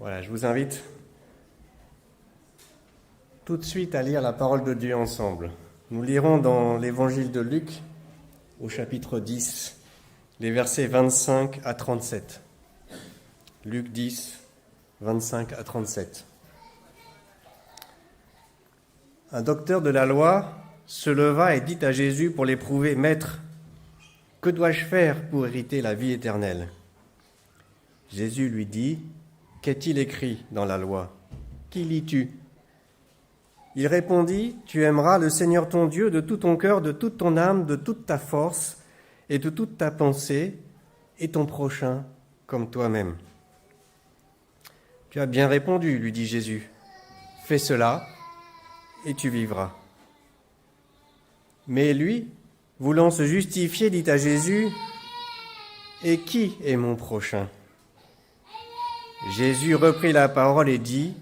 Voilà, je vous invite tout de suite à lire la parole de Dieu ensemble. Nous lirons dans l'évangile de Luc, au chapitre 10, les versets 25 à 37. Luc 10, 25 à 37. Un docteur de la loi se leva et dit à Jésus pour l'éprouver, « Maître, que dois-je faire pour hériter la vie éternelle ?» Jésus lui dit, « Qu'est-il écrit dans la loi? Qui lis-tu » Il répondit, « Tu aimeras le Seigneur ton Dieu de tout ton cœur, de toute ton âme, de toute ta force et de toute ta pensée, et ton prochain comme toi-même. » « Tu as bien répondu, lui dit Jésus. Fais cela et tu vivras. » Mais lui, voulant se justifier, dit à Jésus, « Et qui est mon prochain ?» Jésus reprit la parole et dit,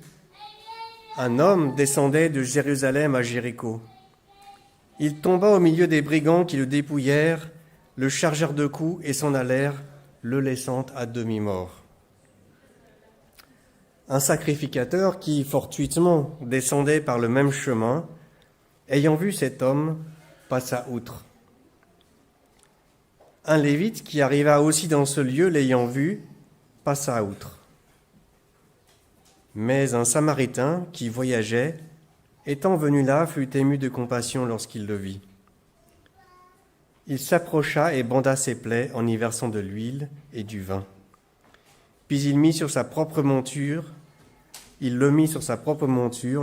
« Un homme descendait de Jérusalem à Jéricho. Il tomba au milieu des brigands qui le dépouillèrent, le chargèrent de coups et s'en allèrent, le laissant à demi-mort. Un sacrificateur qui, fortuitement, descendait par le même chemin, ayant vu cet homme, passa outre. Un lévite qui arriva aussi dans ce lieu, l'ayant vu, passa outre. Mais un Samaritain qui voyageait, étant venu là, fut ému de compassion lorsqu'il le vit. Il s'approcha et banda ses plaies en y versant de l'huile et du vin. Puis il le mit sur sa propre monture,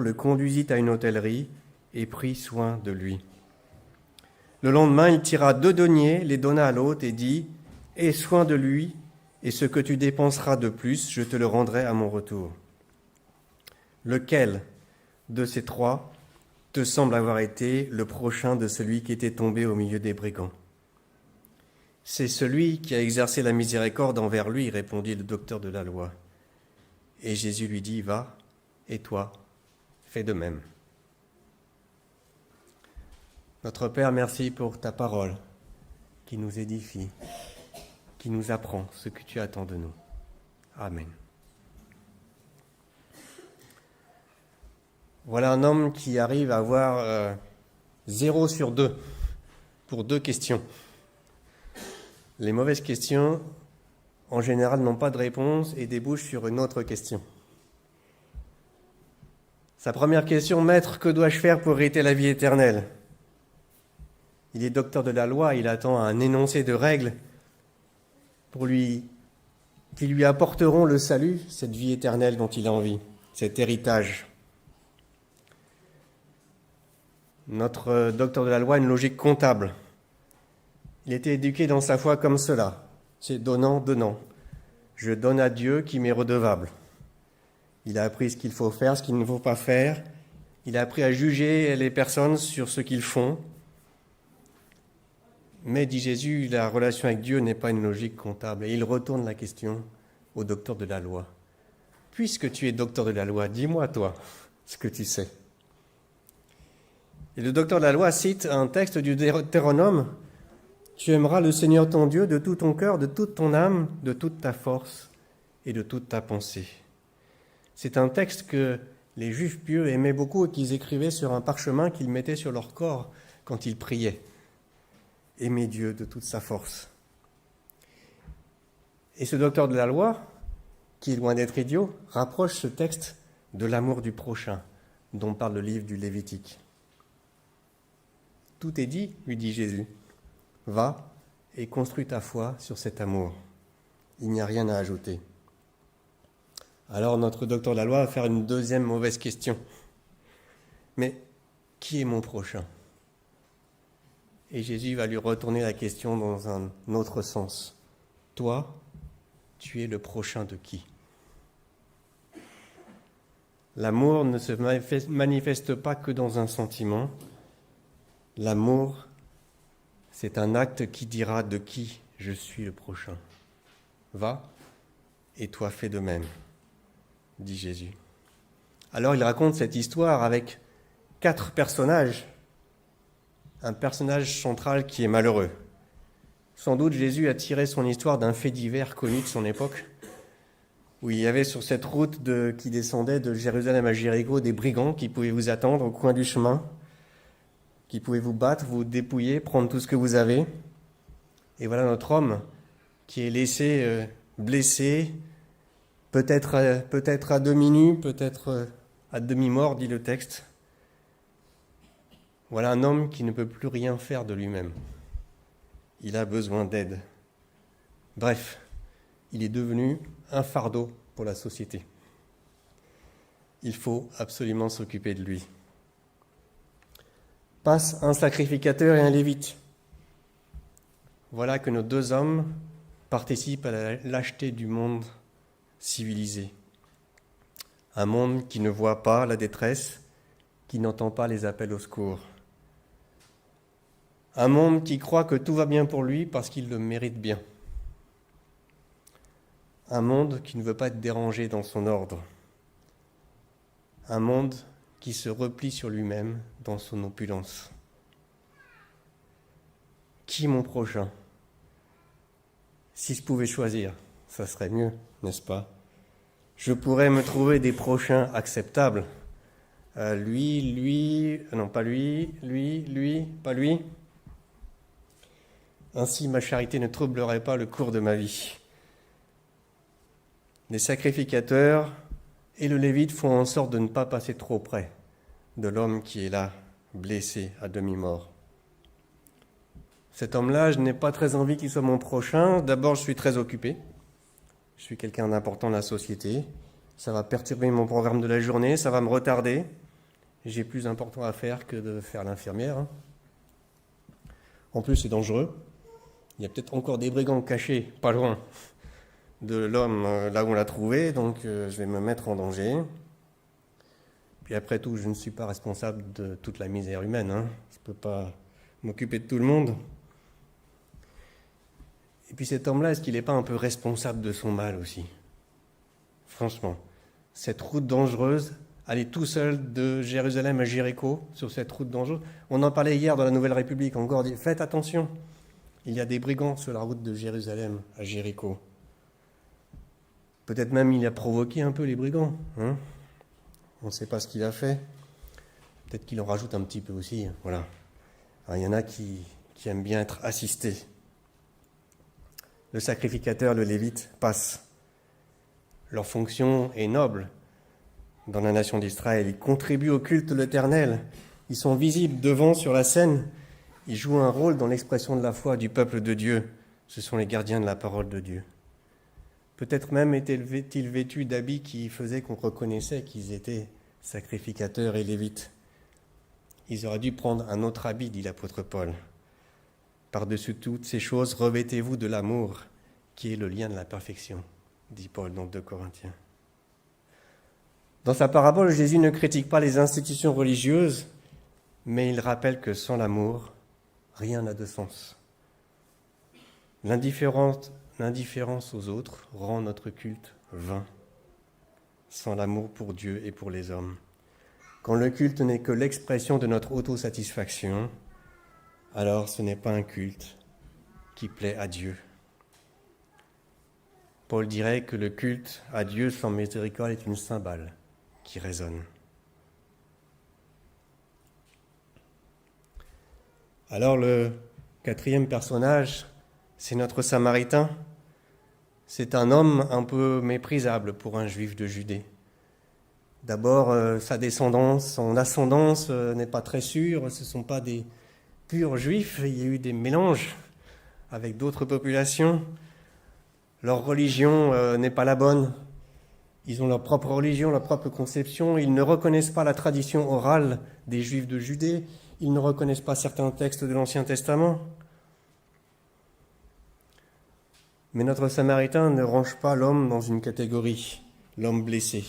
le conduisit à une hôtellerie et prit soin de lui. Le lendemain, il tira 2 deniers, les donna à l'hôte et dit, « Aie soin de lui, et ce que tu dépenseras de plus, je te le rendrai à mon retour. » Lequel de ces 3 te semble avoir été le prochain de celui qui était tombé au milieu des brigands? C'est celui qui a exercé la miséricorde envers lui, répondit le docteur de la loi. Et Jésus lui dit, va, et toi, fais de même. Notre Père, merci pour ta parole qui nous édifie, qui nous apprend ce que tu attends de nous. Amen. Voilà un homme qui arrive à avoir 0 sur 2 pour 2 questions. Les mauvaises questions, en général, n'ont pas de réponse et débouchent sur une autre question. Sa première question, « Maître, que dois-je faire pour hériter la vie éternelle ?» Il est docteur de la loi, il attend un énoncé de règles qui lui apporteront le salut, cette vie éternelle dont il a envie, cet héritage. Notre docteur de la loi a une logique comptable. Il était éduqué dans sa foi comme cela. C'est donnant, donnant. Je donne à Dieu qui m'est redevable. Il a appris ce qu'il faut faire, ce qu'il ne faut pas faire. Il a appris à juger les personnes sur ce qu'ils font. Mais, dit Jésus, la relation avec Dieu n'est pas une logique comptable. Et il retourne la question au docteur de la loi. Puisque tu es docteur de la loi, dis-moi, toi, ce que tu sais. Et le docteur de la loi cite un texte du Deutéronome. Tu aimeras le Seigneur ton Dieu de tout ton cœur, de toute ton âme, de toute ta force et de toute ta pensée. C'est un texte que les Juifs pieux aimaient beaucoup et qu'ils écrivaient sur un parchemin qu'ils mettaient sur leur corps quand ils priaient. Aimer Dieu de toute sa force. Et ce docteur de la loi, qui est loin d'être idiot, rapproche ce texte de l'amour du prochain, dont parle le livre du Lévitique. Tout est dit, lui dit Jésus. Va et construis ta foi sur cet amour. Il n'y a rien à ajouter. Alors notre docteur de la loi va faire une deuxième mauvaise question. Mais qui est mon prochain ? Et Jésus va lui retourner la question dans un autre sens. Toi, tu es le prochain de qui ? L'amour ne se manifeste pas que dans un sentiment. L'amour, c'est un acte qui dira de qui je suis le prochain. Va, et toi fais de même, dit Jésus. Alors il raconte cette histoire avec 4 personnages. Un personnage central qui est malheureux. Sans doute Jésus a tiré son histoire d'un fait divers connu de son époque. où il y avait sur cette route qui descendait de Jérusalem à Jéricho des brigands qui pouvaient vous attendre au coin du chemin, qui pouvaient vous battre, vous dépouiller, prendre tout ce que vous avez. Et voilà notre homme qui est laissé blessé, peut-être à demi nu, peut-être à demi-mort, dit le texte. Voilà un homme qui ne peut plus rien faire de lui-même. Il a besoin d'aide. Bref, il est devenu un fardeau pour la société. Il faut absolument s'occuper de lui. Passe un sacrificateur et un lévite. Voilà que nos deux hommes participent à la lâcheté du monde civilisé. Un monde qui ne voit pas la détresse, qui n'entend pas les appels au secours. Un monde qui croit que tout va bien pour lui parce qu'il le mérite bien. Un monde qui ne veut pas être dérangé dans son ordre. Un monde qui se replie sur lui-même dans son opulence. Qui mon prochain? Si je pouvais choisir, ça serait mieux, n'est-ce pas? Je pourrais me trouver des prochains acceptables. Non pas lui, pas lui. Ainsi ma charité ne troublerait pas le cours de ma vie. Les sacrificateurs et le lévite font en sorte de ne pas passer trop près de l'homme qui est là, blessé à demi-mort. Cet homme-là, je n'ai pas très envie qu'il soit mon prochain. D'abord, je suis très occupé. Je suis quelqu'un d'important dans la société. Ça va perturber mon programme de la journée, ça va me retarder. J'ai plus important à faire que de faire l'infirmière. En plus, c'est dangereux. Il y a peut-être encore des brigands cachés, pas loin de l'homme là où on l'a trouvé, donc je vais me mettre en danger. Puis après tout, je ne suis pas responsable de toute la misère humaine. Je ne peux pas m'occuper de tout le monde. Et puis cet homme-là, est-ce qu'il n'est pas un peu responsable de son mal aussi? Franchement, cette route dangereuse, aller tout seul de Jérusalem à Jéricho, sur cette route dangereuse, on en parlait hier dans la Nouvelle République encore, faites attention, il y a des brigands sur la route de Jérusalem à Jéricho. Peut-être même il a provoqué un peu les brigands. On ne sait pas ce qu'il a fait. Peut-être qu'il en rajoute un petit peu aussi. Voilà. Alors, il y en a qui aiment bien être assistés. Le sacrificateur, le lévite, passe. Leur fonction est noble dans la nation d'Israël. Ils contribuent au culte de l'Éternel. Ils sont visibles devant sur la scène. Ils jouent un rôle dans l'expression de la foi du peuple de Dieu. Ce sont les gardiens de la parole de Dieu. Peut-être même étaient-ils vêtus d'habits qui faisaient qu'on reconnaissait qu'ils étaient sacrificateurs et lévites. Ils auraient dû prendre un autre habit, dit l'apôtre Paul. Par-dessus toutes ces choses, revêtez-vous de l'amour, qui est le lien de la perfection, dit Paul dans 2 Corinthiens. Dans sa parabole, Jésus ne critique pas les institutions religieuses, mais il rappelle que sans l'amour, rien n'a de sens. L'indifférence aux autres rend notre culte vain, sans l'amour pour Dieu et pour les hommes. Quand le culte n'est que l'expression de notre autosatisfaction, alors ce n'est pas un culte qui plaît à Dieu. Paul dirait que le culte à Dieu sans miséricorde est une cymbale qui résonne. Alors le quatrième personnage, c'est notre Samaritain. C'est un homme un peu méprisable pour un juif de Judée. D'abord, sa descendance, son ascendance n'est pas très sûre. Ce ne sont pas des purs juifs. Il y a eu des mélanges avec d'autres populations. Leur religion n'est pas la bonne. Ils ont leur propre religion, leur propre conception. Ils ne reconnaissent pas la tradition orale des juifs de Judée. Ils ne reconnaissent pas certains textes de l'Ancien Testament. Mais notre Samaritain ne range pas l'homme dans une catégorie, l'homme blessé.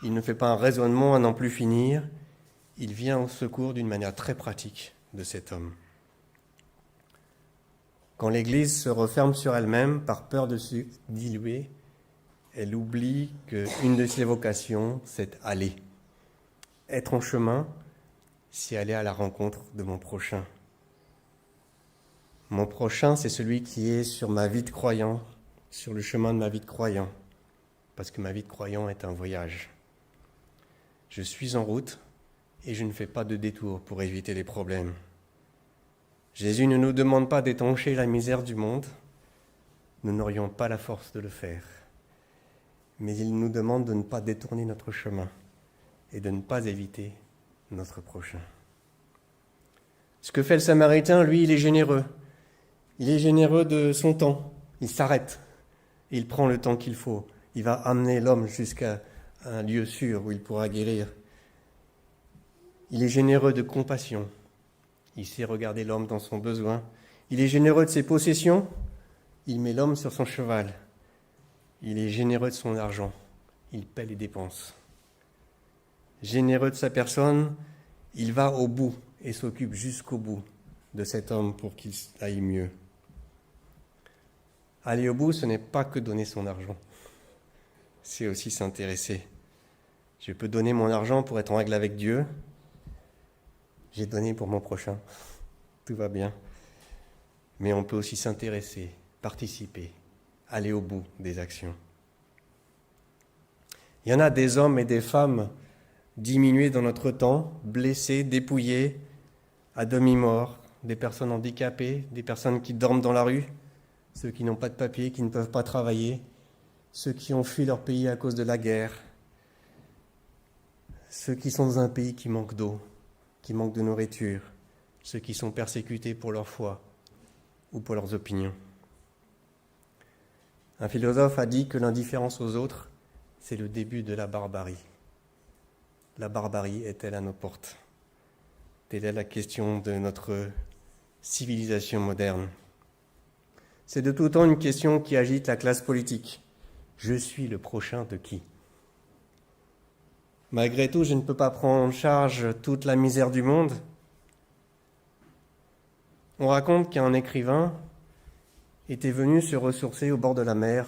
Il ne fait pas un raisonnement à n'en plus finir. Il vient au secours d'une manière très pratique de cet homme. Quand l'Église se referme sur elle-même par peur de se diluer, elle oublie qu'une de ses vocations, c'est aller. Être en chemin, c'est aller à la rencontre de mon prochain. Mon prochain, c'est celui qui est sur ma vie de croyant, sur le chemin de ma vie de croyant. parce que ma vie de croyant est un voyage. Je suis en route et je ne fais pas de détour pour éviter les problèmes. Jésus ne nous demande pas d'étancher la misère du monde, nous n'aurions pas la force de le faire. Mais il nous demande de ne pas détourner notre chemin et de ne pas éviter notre prochain. Ce que fait le Samaritain, lui, il est généreux. Il est généreux de son temps. Il s'arrête. Il prend le temps qu'il faut. Il va amener l'homme jusqu'à un lieu sûr où il pourra guérir. Il est généreux de compassion. Il sait regarder l'homme dans son besoin. Il est généreux de ses possessions. Il met l'homme sur son cheval. Il est généreux de son argent. Il paie les dépenses. Généreux de sa personne, il va au bout et s'occupe jusqu'au bout de cet homme pour qu'il aille mieux. Aller au bout, ce n'est pas que donner son argent. C'est aussi s'intéresser. Je peux donner mon argent pour être en règle avec Dieu. J'ai donné pour mon prochain. Tout va bien. Mais on peut aussi s'intéresser, participer, aller au bout des actions. Il y en a des hommes et des femmes diminués dans notre temps, blessés, dépouillés, à demi-mort, des personnes handicapées, des personnes qui dorment dans la rue, ceux qui n'ont pas de papier, qui ne peuvent pas travailler, ceux qui ont fui leur pays à cause de la guerre, ceux qui sont dans un pays qui manque d'eau, qui manque de nourriture, ceux qui sont persécutés pour leur foi ou pour leurs opinions. Un philosophe a dit que l'indifférence aux autres, c'est le début de la barbarie. La barbarie est-elle à nos portes? Telle est la question de notre civilisation moderne. C'est de tout temps une question qui agite la classe politique. Je suis le prochain de qui? Malgré tout, je ne peux pas prendre en charge toute la misère du monde. On raconte qu'un écrivain était venu se ressourcer au bord de la mer.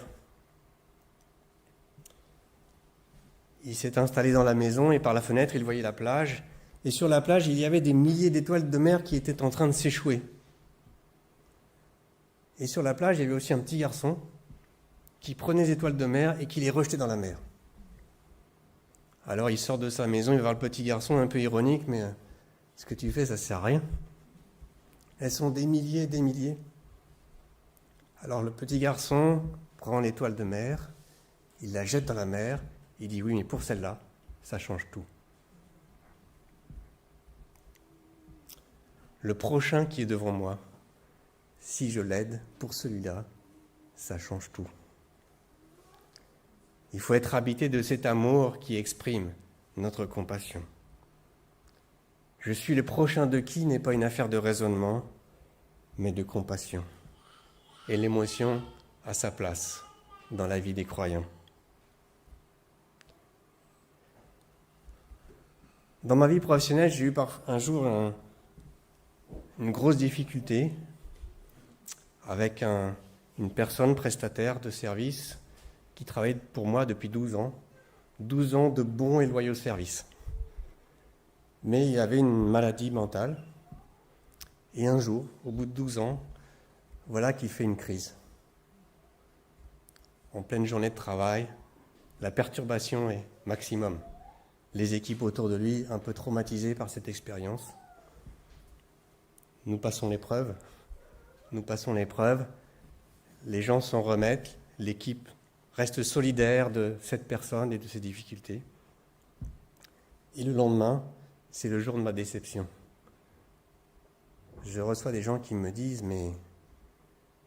Il s'est installé dans la maison et par la fenêtre, il voyait la plage. Et sur la plage, il y avait des milliers d'étoiles de mer qui étaient en train de s'échouer. Et sur la plage, il y avait aussi un petit garçon qui prenait les étoiles de mer et qui les rejetait dans la mer. Alors il sort de sa maison, il va voir le petit garçon un peu ironique, mais ce que tu fais, ça ne sert à rien. Elles sont des milliers et des milliers. Alors le petit garçon prend l'étoile de mer, il la jette dans la mer, il dit oui, mais pour celle-là, ça change tout. Le prochain qui est devant moi, si je l'aide pour celui-là, ça change tout. Il faut être habité de cet amour qui exprime notre compassion. Je suis le prochain de qui n'est pas une affaire de raisonnement, mais de compassion. Et l'émotion a sa place dans la vie des croyants. Dans ma vie professionnelle, j'ai eu un jour une grosse difficulté avec une personne prestataire de service qui travaillait pour moi depuis 12 ans. 12 ans de bons et loyaux services. Mais il avait une maladie mentale. Et un jour, au bout de 12 ans, voilà qu'il fait une crise. En pleine journée de travail, la perturbation est maximum. Les équipes autour de lui, un peu traumatisées par cette expérience. Nous passons l'épreuve. Les gens s'en remettent. L'équipe reste solidaire de cette personne et de ses difficultés. Et le lendemain, c'est le jour de ma déception. Je reçois des gens qui me disent « Mais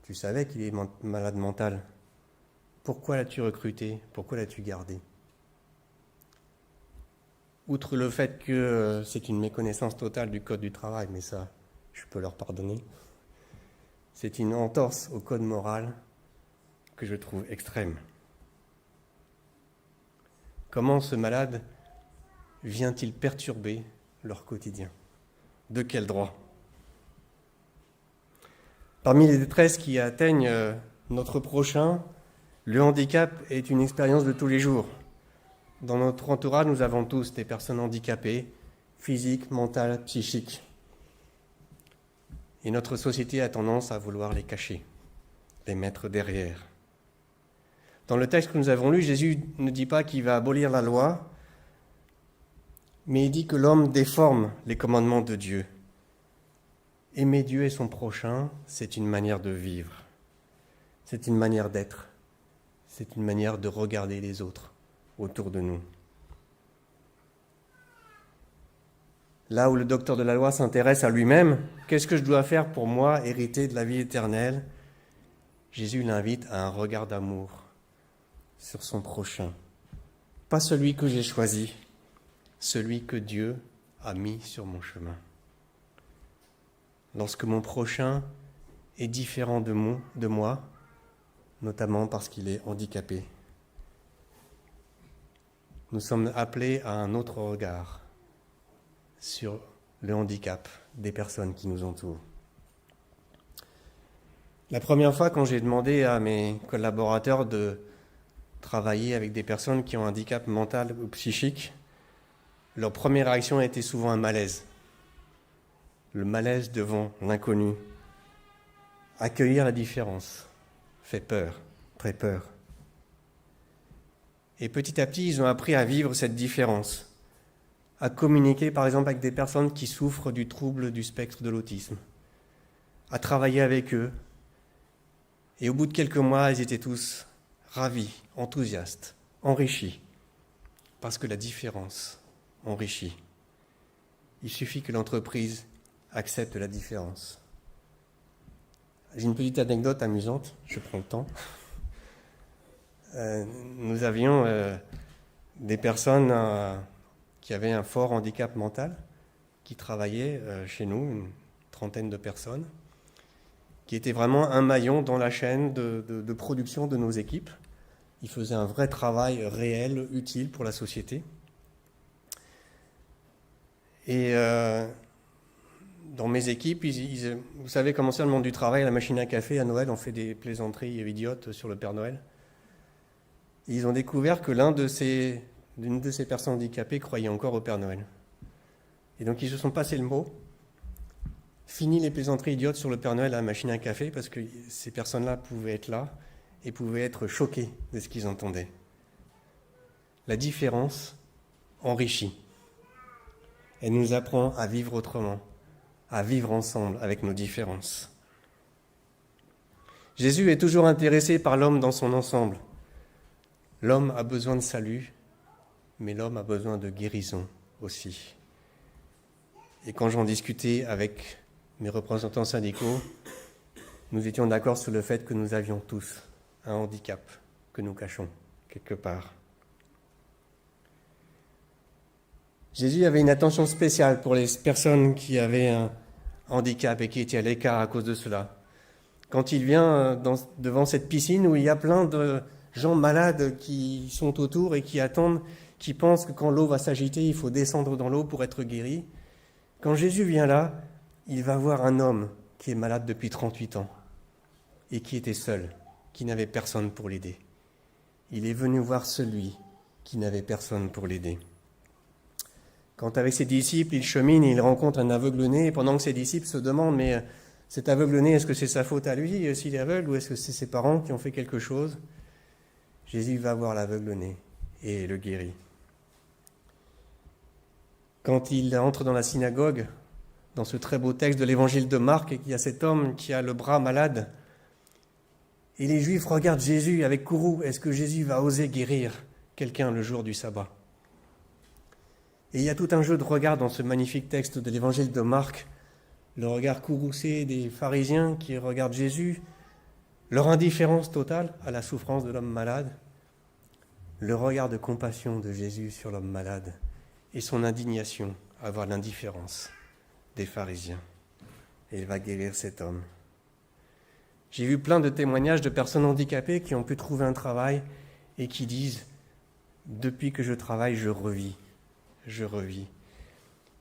tu savais qu'il est malade mental. Pourquoi l'as-tu recruté? Pourquoi l'as-tu gardé ?» Outre le fait que c'est une méconnaissance totale du code du travail, mais ça, je peux leur pardonner, c'est une entorse au code moral que je trouve extrême. Comment ce malade vient-il perturber leur quotidien? De quel droit? Parmi les détresses qui atteignent notre prochain, le handicap est une expérience de tous les jours. Dans notre entourage, nous avons tous des personnes handicapées, physiques, mentales, psychiques. Et notre société a tendance à vouloir les cacher, les mettre derrière. Dans le texte que nous avons lu, Jésus ne dit pas qu'il va abolir la loi, mais il dit que l'homme déforme les commandements de Dieu. Aimer Dieu et son prochain, c'est une manière de vivre, c'est une manière d'être, c'est une manière de regarder les autres autour de nous. Là où le docteur de la loi s'intéresse à lui-même, qu'est-ce que je dois faire pour moi hériter de la vie éternelle? Jésus l'invite à un regard d'amour sur son prochain. Pas celui que j'ai choisi, celui que Dieu a mis sur mon chemin. Lorsque mon prochain est différent de moi, notamment parce qu'il est handicapé, nous sommes appelés à un autre regard sur le handicap des personnes qui nous entourent. La première fois, quand j'ai demandé à mes collaborateurs de travailler avec des personnes qui ont un handicap mental ou psychique, leur première réaction a été souvent un malaise. Le malaise devant l'inconnu. Accueillir la différence fait peur, très peur. Et petit à petit, ils ont appris à vivre cette différence, à communiquer par exemple avec des personnes qui souffrent du trouble du spectre de l'autisme, à travailler avec eux. Et au bout de quelques mois, ils étaient tous ravis, enthousiastes, enrichis, parce que la différence enrichit. Il suffit que l'entreprise accepte la différence. J'ai une petite anecdote amusante, je prends le temps. Nous avions des personnes qui avaient un fort handicap mental, qui travaillaient chez nous, une trentaine de personnes, qui étaient vraiment un maillon dans la chaîne de production de nos équipes. Ils faisaient un vrai travail réel, utile pour la société. Et dans mes équipes, vous savez comment c'est le monde du travail, la machine à café, à Noël, on fait des plaisanteries idiotes sur le Père Noël. Et ils ont découvert que l'une de ces personnes handicapées croyait encore au Père Noël. Et donc ils se sont passés le mot, fini les plaisanteries idiotes sur le Père Noël à la machine à café, parce que ces personnes-là pouvaient être là et pouvaient être choquées de ce qu'ils entendaient. La différence enrichit. Elle nous apprend à vivre autrement, à vivre ensemble avec nos différences. Jésus est toujours intéressé par l'homme dans son ensemble. L'homme a besoin de salut, mais l'homme a besoin de guérison aussi. Et quand j'en discutais avec mes représentants syndicaux, nous étions d'accord sur le fait que nous avions tous un handicap que nous cachons quelque part. Jésus avait une attention spéciale pour les personnes qui avaient un handicap et qui étaient à l'écart à cause de cela. Quand il vient devant cette piscine où il y a plein de gens malades qui sont autour et qui attendent, qui pensent que quand l'eau va s'agiter, il faut descendre dans l'eau pour être guéri. Quand Jésus vient là, il va voir un homme qui est malade depuis 38 ans et qui était seul, qui n'avait personne pour l'aider. Il est venu voir celui qui n'avait personne pour l'aider. Quand avec ses disciples, il chemine et il rencontre un aveugle-né, et pendant que ses disciples se demandent, mais cet aveugle-né, est-ce que c'est sa faute à lui s'il est aveugle, ou est-ce que c'est ses parents qui ont fait quelque chose? Jésus va voir l'aveugle-né et le guérit. Quand il entre dans la synagogue, dans ce très beau texte de l'évangile de Marc, et qu'il y a cet homme qui a le bras malade, et les Juifs regardent Jésus avec courroux, est-ce que Jésus va oser guérir quelqu'un le jour du sabbat? Et il y a tout un jeu de regard dans ce magnifique texte de l'évangile de Marc, le regard courroucé des pharisiens qui regardent Jésus, leur indifférence totale à la souffrance de l'homme malade, le regard de compassion de Jésus sur l'homme malade et son indignation à voir l'indifférence des pharisiens. Et il va guérir cet homme. J'ai vu plein de témoignages de personnes handicapées qui ont pu trouver un travail et qui disent « Depuis que je travaille, je revis. Je revis. »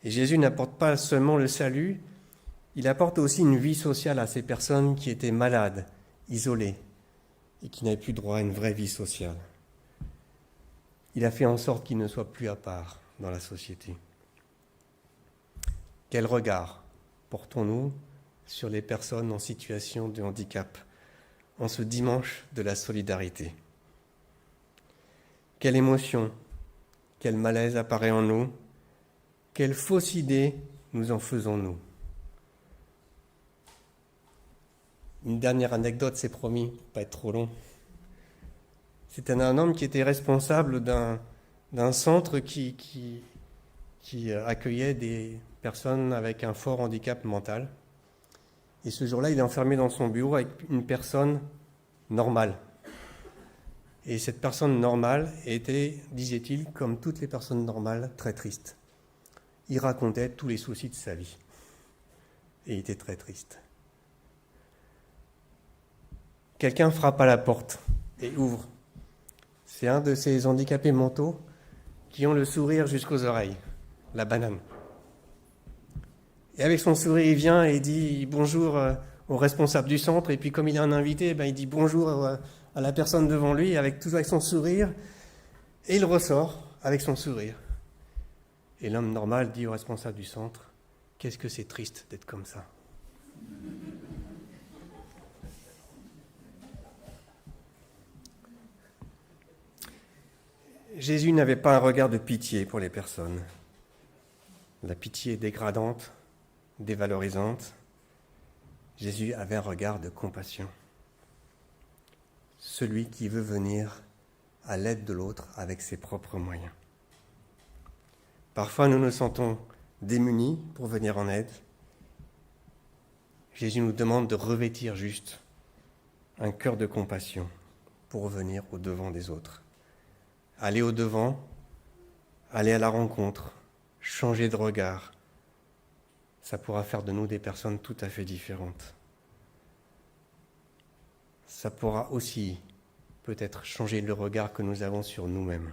Et Jésus n'apporte pas seulement le salut, il apporte aussi une vie sociale à ces personnes qui étaient malades, isolées, et qui n'avaient plus droit à une vraie vie sociale. Il a fait en sorte qu'ils ne soient plus à part dans la société. Quel regard portons-nous sur les personnes en situation de handicap en ce dimanche de la solidarité? quelle émotion, quel malaise apparaît en nous, quelle fausse idée nous en faisons-nous. Une dernière anecdote, c'est promis, pour pas être trop long. C'était un homme qui était responsable d'un centre qui accueillait des personnes avec un fort handicap mental. Et ce jour-là, il est enfermé dans son bureau avec une personne normale. Et cette personne normale était, disait-il, comme toutes les personnes normales, très triste. Il racontait tous les soucis de sa vie. Et il était très triste. Quelqu'un frappe à la porte et ouvre. C'est un de ces handicapés mentaux qui ont le sourire jusqu'aux oreilles, la banane. Et avec son sourire, il vient et dit bonjour au responsable du centre. Et puis comme il est un invité, il dit bonjour à la personne devant lui, toujours avec son sourire. Et il ressort avec son sourire. Et l'homme normal dit au responsable du centre, qu'est-ce que c'est triste d'être comme ça. Jésus n'avait pas un regard de pitié pour les personnes. La pitié est dégradante, dévalorisante. Jésus avait un regard de compassion. Celui qui veut venir à l'aide de l'autre avec ses propres moyens. Parfois, nous nous sentons démunis pour venir en aide. Jésus nous demande de revêtir juste un cœur de compassion pour venir au devant des autres. Aller au devant, aller à la rencontre, changer de regard, ça pourra faire de nous des personnes tout à fait différentes. Ça pourra aussi peut-être changer le regard que nous avons sur nous-mêmes.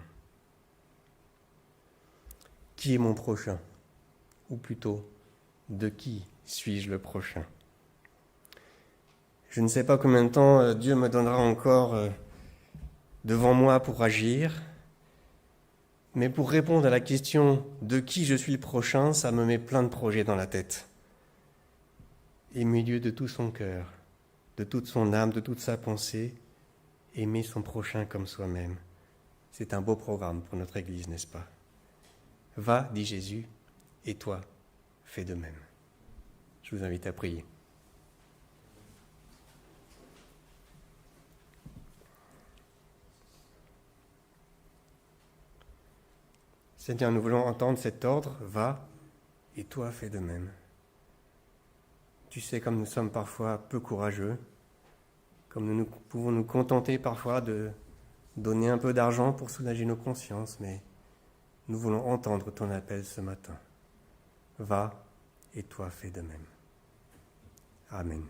Qui est mon prochain ? Ou plutôt, de qui suis-je le prochain ? Je ne sais pas combien de temps Dieu me donnera encore devant moi pour agir, mais pour répondre à la question de qui je suis le prochain, ça me met plein de projets dans la tête. Aimer Dieu de tout son cœur, de toute son âme, de toute sa pensée, aimer son prochain comme soi-même. C'est un beau programme pour notre Église, n'est-ce pas ? Va, dit Jésus, et toi, fais de même. Je vous invite à prier. Seigneur, nous voulons entendre cet ordre, va, et toi, fais de même. Tu sais comme nous sommes parfois peu courageux, comme nous pouvons nous contenter parfois de donner un peu d'argent pour soulager nos consciences, mais nous voulons entendre ton appel ce matin. Va, et toi, fais de même. Amen.